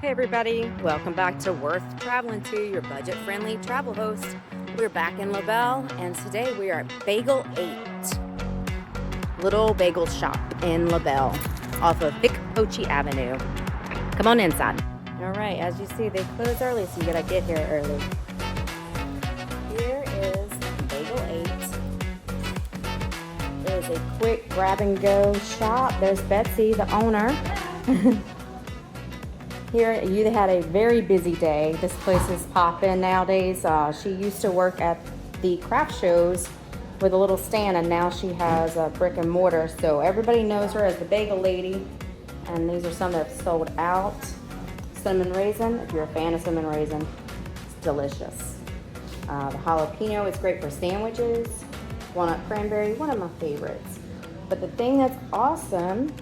Hey everybody, welcome back to Worth Traveling To, your budget-friendly travel host. We're back in LaBelle, and today we are at Bagel 8, little bagel shop in LaBelle, off of Hickpochee Avenue. Come on inside. All right, as you see, they close early, so you gotta get here early. Here is Bagel 8. It is a quick grab-and-go shop. There's Betsy, the owner. Here, you had a very busy day. This place is popping nowadays. She used to work at the craft shows with a little stand, and now she has a brick and mortar. So everybody knows her as the bagel lady. And these are some that have sold out. Cinnamon raisin, if you're a fan of cinnamon raisin, it's delicious. The jalapeno is great for sandwiches. Walnut cranberry, one of my favorites. But the thing that's awesome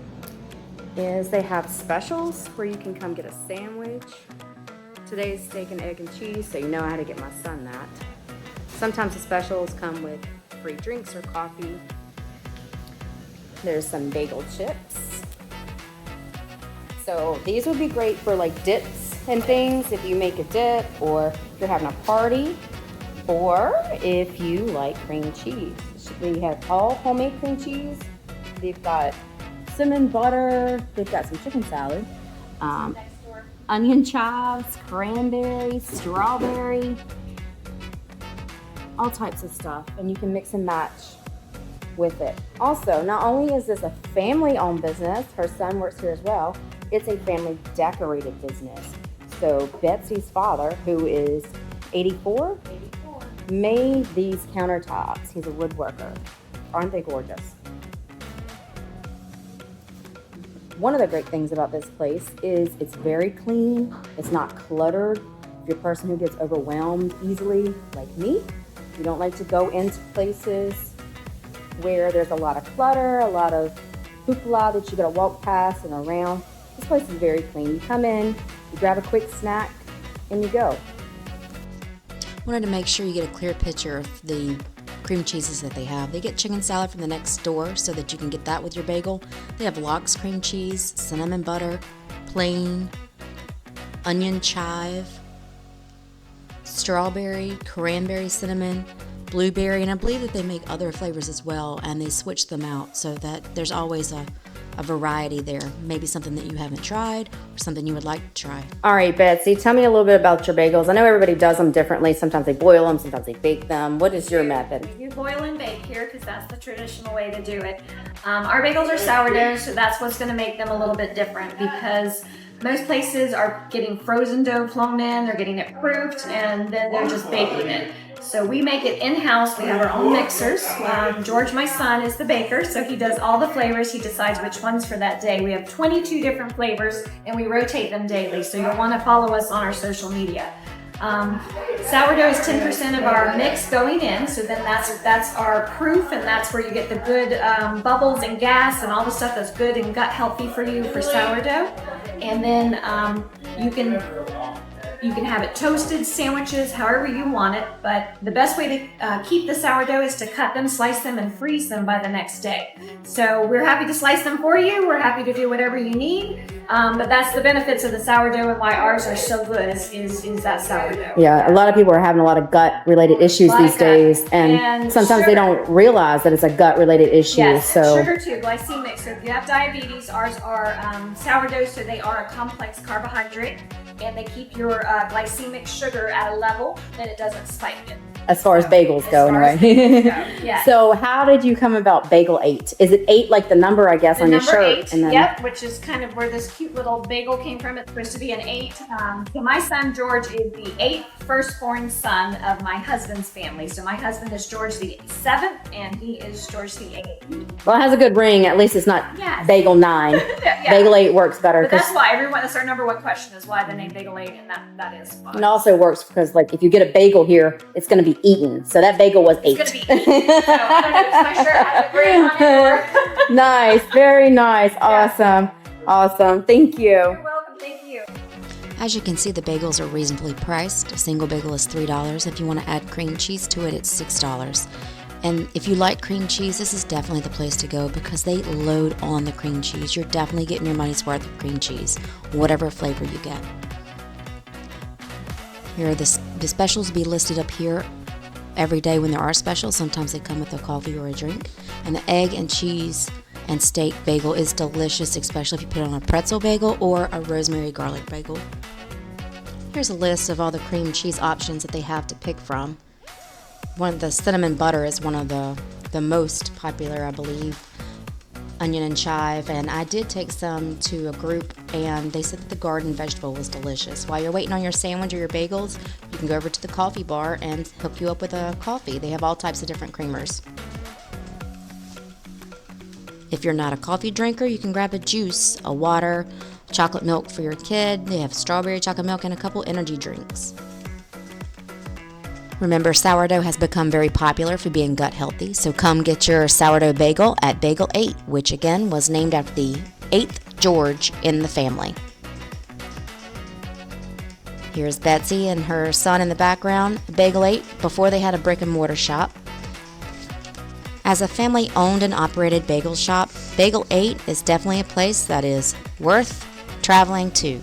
is they have specials where you can come get a sandwich. Today's steak and egg and cheese, so you know how to get my son that. Sometimes the specials come with free drinks or coffee. There's some bagel chips. So these would be great for like dips and things if you make a dip, or if you're having a party, or if you like cream cheese. We have all homemade cream cheese. They've got cinnamon butter, they've got some chicken salad, onion chives, cranberry, strawberry, all types of stuff, and you can mix and match with it. Also, not only is this a family-owned business, her son works here as well, it's a family decorated business. So Betsy's father, who is 84, made these countertops. He's a woodworker. Aren't they gorgeous? One of the great things about this place is it's very clean. It's not cluttered. If you're a person who gets overwhelmed easily, like me, you don't like to go into places where there's a lot of clutter, a lot of hoopla that you gotta walk past and around. This place is very clean. You come in, you grab a quick snack, and you go. Wanted to make sure you get a clear picture of the cream cheeses that they have. They get chicken salad from the next door so that you can get that with your bagel. They have lox cream cheese, cinnamon butter, plain, onion chive, strawberry, cranberry, cinnamon, blueberry, and I believe that they make other flavors as well, and they switch them out so that there's always a variety there. Maybe something that you haven't tried or something you would like to try. All right, Betsy, tell me a little bit about your bagels. I know everybody does them differently. Sometimes they boil them, sometimes they bake them. What is your method? You boil and bake here because that's the traditional way to do it. Our bagels are sourdough, so that's what's going to make them a little bit different because most places are getting frozen dough flown in, they're getting it proofed, and then they're just baking it. So we make it in-house. We have our own mixers. George, my son, is the baker, so he does all the flavors. He decides which ones for that day. We have 22 different flavors, and we rotate them daily, so you'll want to follow us on our social media. Sourdough is 10% of our mix going in, so then that's our proof, and that's where you get the good bubbles and gas and all the stuff that's good and gut healthy for you for sourdough. And then you can have it toasted, sandwiches, however you want it, but the best way to keep the sourdough is to cut them, slice them, and freeze them by the next day. So we're happy to slice them for you. We're happy to do whatever you need, but that's the benefits of the sourdough and why ours are so good is that sourdough. Yeah, a lot of people are having a lot of gut-related issues these days, and sometimes they don't realize that it's a gut-related issue. Yes, so sugar too, glycemic. So if you have diabetes, ours are sourdough, so they are a complex carbohydrate, and they keep your glycemic sugar at a level that it doesn't spike it. As far as bagels go, anyway. Yeah. So how did you come about Bagel 8? Is it 8 like the number, I guess, on your shirt? Number 8, and then... Yep, which is kind of where this cute little bagel came from. It's supposed to be an 8. So my son, George, is the 8th firstborn son of my husband's family. So my husband is George the 7th, and he is George the 8th. Well, it has a good ring. At least it's not Bagel 9. Yeah. Bagel 8 works better. But that's why that's our number one question is why the name Bagel 8, and that is fun. It also works because, like, if you get a bagel here, it's going to be eaten. So that bagel was 8. It's going to be eaten. So I don't know if my shirt has a green on it or... Nice. Very nice. Awesome. Awesome. Thank you. You're welcome. Thank you. As you can see, the bagels are reasonably priced. A single bagel is $3. If you want to add cream cheese to it, it's $6. And if you like cream cheese, this is definitely the place to go because they load on the cream cheese. You're definitely getting your money's worth of cream cheese, whatever flavor you get. Here, the specials will be listed up here every day when there are specials. Sometimes they come with a coffee or a drink. And the egg and cheese and steak bagel is delicious, especially if you put it on a pretzel bagel or a rosemary garlic bagel. Here's a list of all the cream cheese options that they have to pick from. One of the cinnamon butter is one of the most popular, I believe. Onion and chive, and I did take some to a group and they said that the garden vegetable was delicious. While you're waiting on your sandwich or your bagels, you can go over to the coffee bar and hook you up with a coffee. They have all types of different creamers. If you're not a coffee drinker, you can grab a juice, a water, chocolate milk for your kid. They have strawberry chocolate milk and a couple energy drinks. Remember, sourdough has become very popular for being gut healthy, so come get your sourdough bagel at Bagel 8, which again was named after the 8th George in the family. Here's Betsy and her son in the background, Bagel 8, before they had a brick and mortar shop. As a family owned and operated bagel shop, Bagel 8 is definitely a place that is worth traveling to.